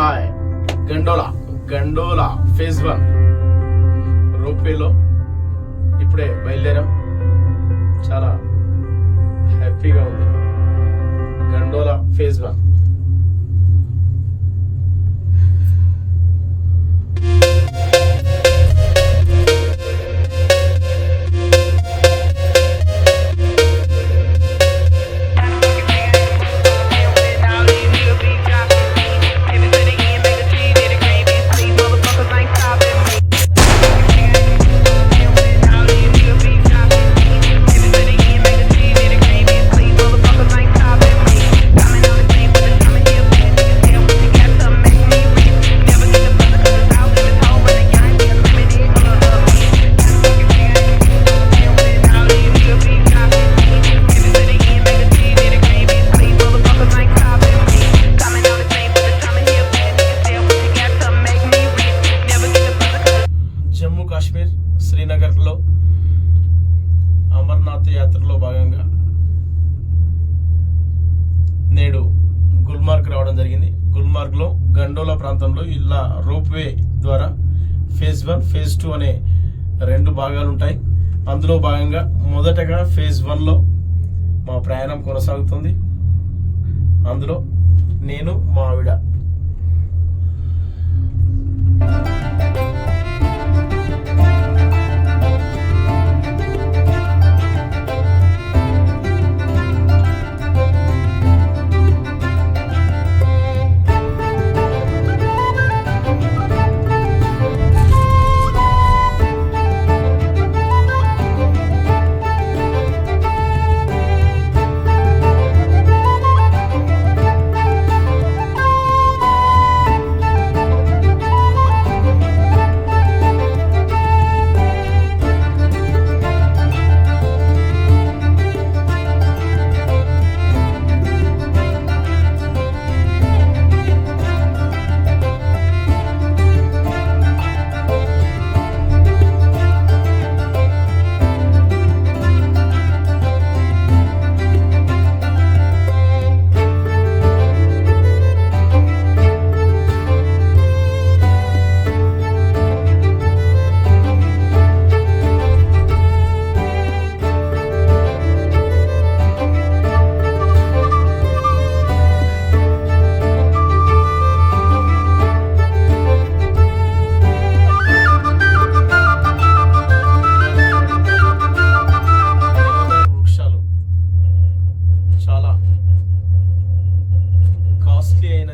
Hi gondola phase 1 రోప్వేలో ఇప్పుడే బయలుదేరాం. చాలా హ్యాపీగా ఉంది. Gondola phase 1. జమ్మూ కాశ్మీర్ శ్రీనగర్లో అమర్నాథ్ యాత్రలో భాగంగా నేడు గుల్మార్గ్ రావడం జరిగింది. గుల్మార్గ్లో గండోలా ప్రాంతంలో ఇలా రోప్వే ద్వారా ఫేజ్ 1 ఫేజ్ 2 అనే 2 భాగాలు ఉంటాయి. అందులో భాగంగా మొదటగా ఫేజ్ 1లో మా ప్రయాణం కొనసాగుతుంది. అందులో నేను మా ఆవిడ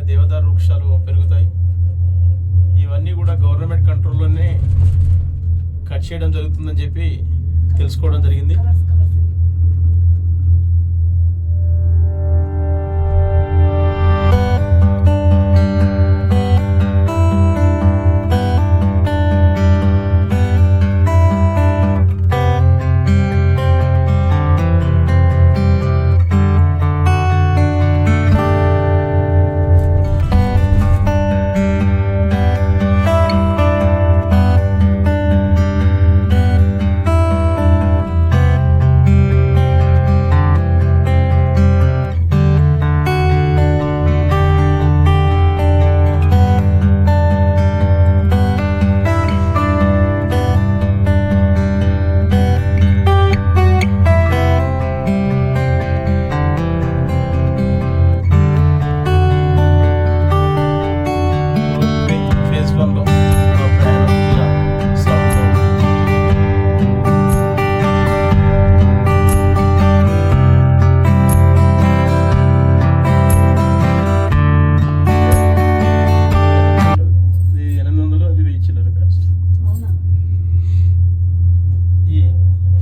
దేవదారు వృక్షాలు పెరుగుతాయి. ఇవన్నీ కూడా గవర్నమెంట్ కంట్రోల్లోనే కట్ చేయడం జరుగుతుందని చెప్పి తెలుసుకోవడం జరిగింది.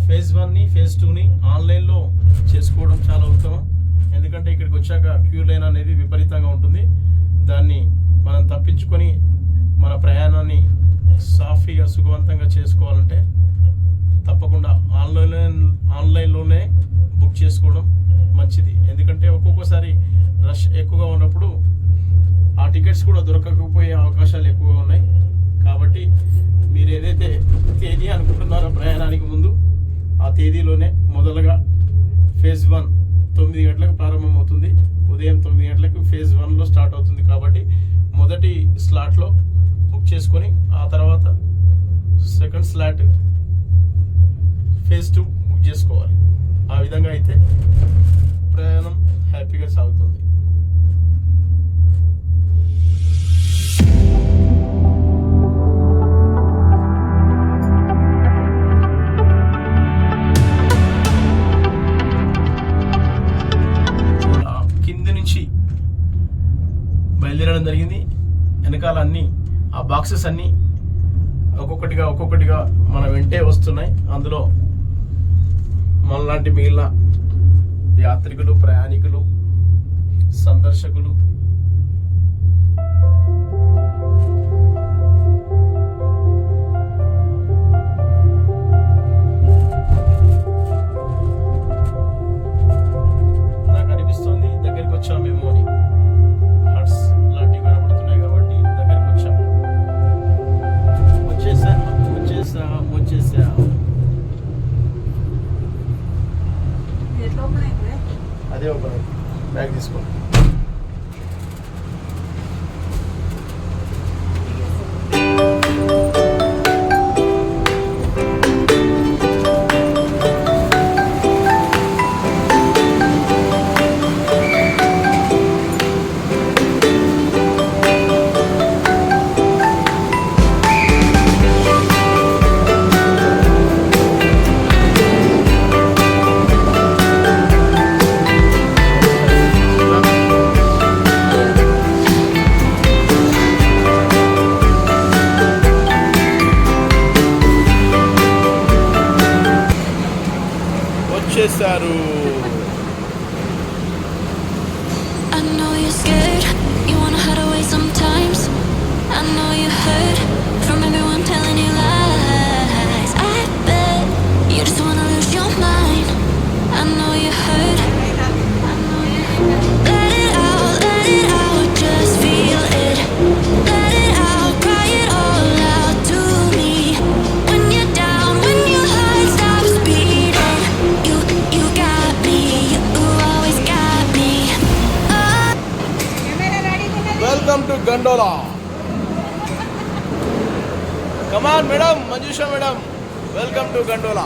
ఫేజ్ 1ని ఫేజ్ 2ని ఆన్లైన్లో చేసుకోవడం చాలా ఉత్తమం. ఎందుకంటే ఇక్కడికి వచ్చాక క్యూ లైన్ అనేది విపరీతంగా ఉంటుంది. దాన్ని మనం తప్పించుకొని మన ప్రయాణాన్ని సాఫీగా సుఖవంతంగా చేసుకోవాలంటే తప్పకుండా ఆన్లైన్లోనే బుక్ చేసుకోవడం మంచిది. ఎందుకంటే ఒక్కొక్కసారి రష్ ఎక్కువగా ఉన్నప్పుడు ఆ టికెట్స్ కూడా దొరకకపోయే అవకాశాలు ఎక్కువగా ఉన్నాయి. కాబట్టి మీరు ఏదైతే తేదీ అనుకుంటున్నారో ప్రయాణానికి ముందు ఆ తేదీలోనే మొదలుగా ఫేజ్ 1 9 గంటలకు ప్రారంభమవుతుంది. ఉదయం 9 గంటలకు ఫేజ్ 1లో స్టార్ట్ అవుతుంది. కాబట్టి మొదటి స్లాట్లో బుక్ చేసుకొని ఆ తర్వాత సెకండ్ స్లాట్ ఫేజ్ 2 బుక్ చేసుకోవాలి. ఆ విధంగా అయితే ప్రయాణం హ్యాపీగా సాగుతుంది. కింది నుంచి బయలుదేరడం జరిగింది. వెనకాల అన్ని ఆ బాక్సెస్ అన్నీ ఒక్కొక్కటిగా మన వెంటే వస్తున్నాయి. అందులో మనలాంటి మిగిలిన యాత్రికులు, ప్రయాణికులు, సందర్శకులు నాకు అనిపిస్తుంది దగ్గరికి వచ్చాం మేము అని. హట్స్ లాంటివి కనబడుతున్నాయి కాబట్టి దగ్గరికి వచ్చాం. వచ్చేసా అదే ఒక బ్యాగ్ తీసుకో. వచ్చేసారు. I know you're scared, you wanna hide away sometimes. I know you heard from everyone telling you lies. I bet you just wanna lose your mind. I know you heard, let it out, just feel it. Let it out, cry it all out to me. When you're down, when your heart stops beating, you got me, you always got me. Welcome to gondola. Come on madam, Manjusha madam, welcome to gondola.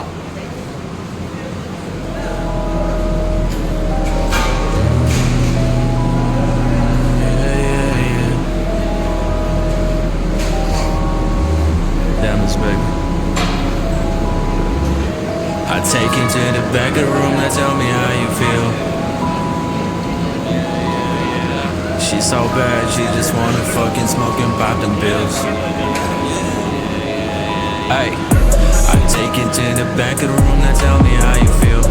Diamonds, baby. I take you to the back of the room and tell me how you feel. She's so bad, she just wanna fucking smoke and pop them pills. Hey, I take you to the back of the room and tell me how you feel.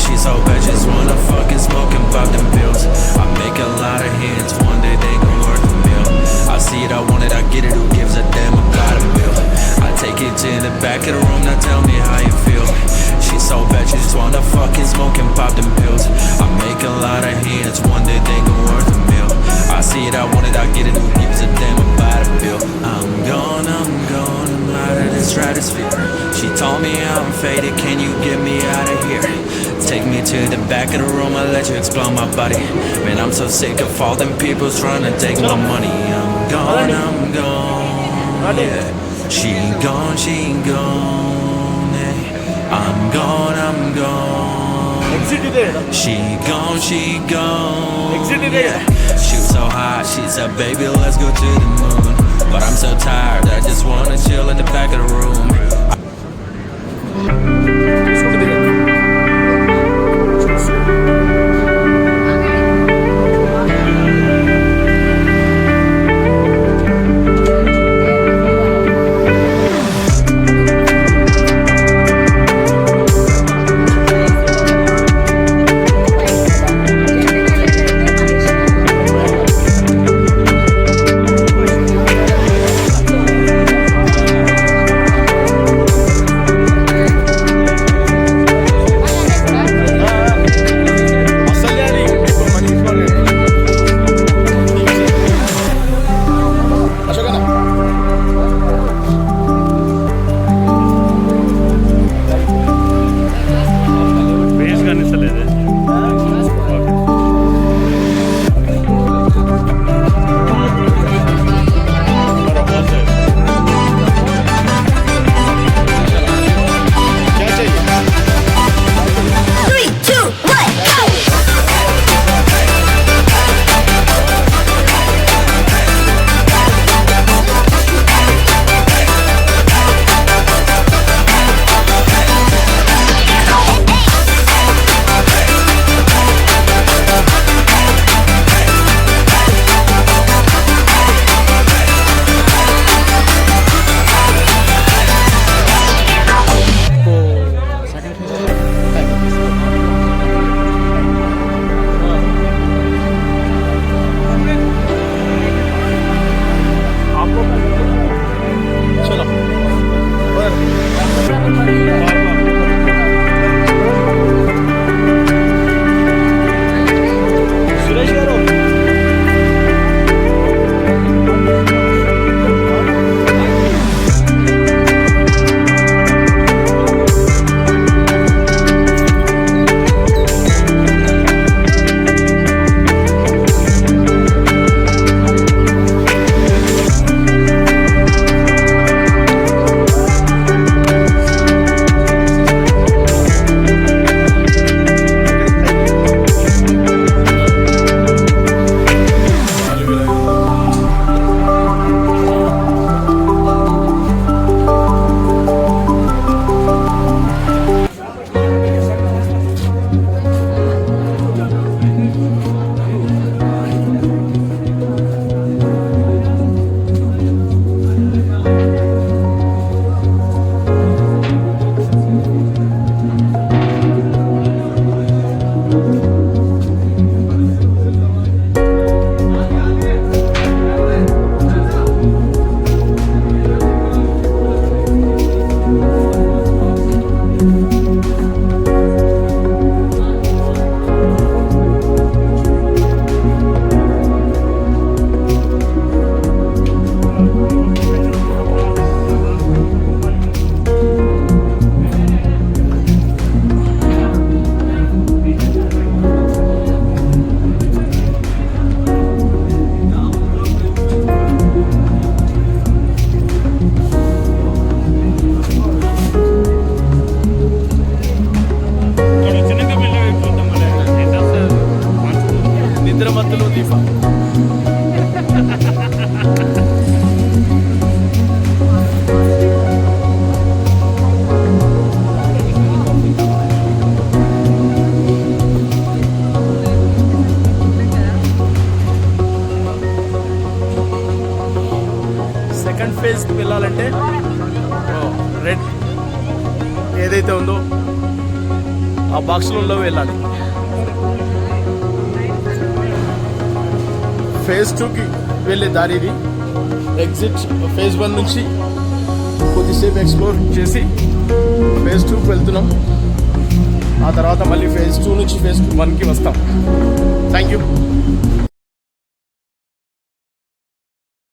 She's so bad, just wanna fucking smoke and pop them pills. I make a lot of hits, one day they gon' worth a meal. I see it, I want it, I get it, who gives a damn about a bill? I take it to the back of the room, now tell me how you feel. She's so bad, she just wanna fucking smoke and pop them pills. I make a lot of hits, one day they gon' worth a meal. I see it, I want it, I get it, who gives a damn about a bill? I'm gone, I'm out of the stratosphere. She told me I'm faded, can you get me out of here? Take me to the back of the room, I'll let you explore my body. Man, I'm so sick of all them people trying to take my money. I'm gone, yeah. She gone, yeah. I'm gone. She gone, yeah. Shoot so high, she said, baby, let's go to the moon. But I'm so tired, I just wanna chill in the back of the room. Second ఫేజ్కి వెళ్ళాలంటే red ఏదైతే ఉందో ఆ బాక్స్లలో వెళ్ళాలి. Phase 2కి వెళ్ళే దారి ఇది. ఎగ్జిట్ ఫేజ్ 1 నుంచి కొద్దిసేపు ఎక్స్ప్లోర్ చేసి ఫేజ్ 2కి వెళ్తున్నాం. ఆ తర్వాత మళ్ళీ ఫేజ్ 2 నుంచి ఫేజ్ 1కి వస్తాం. Thank you.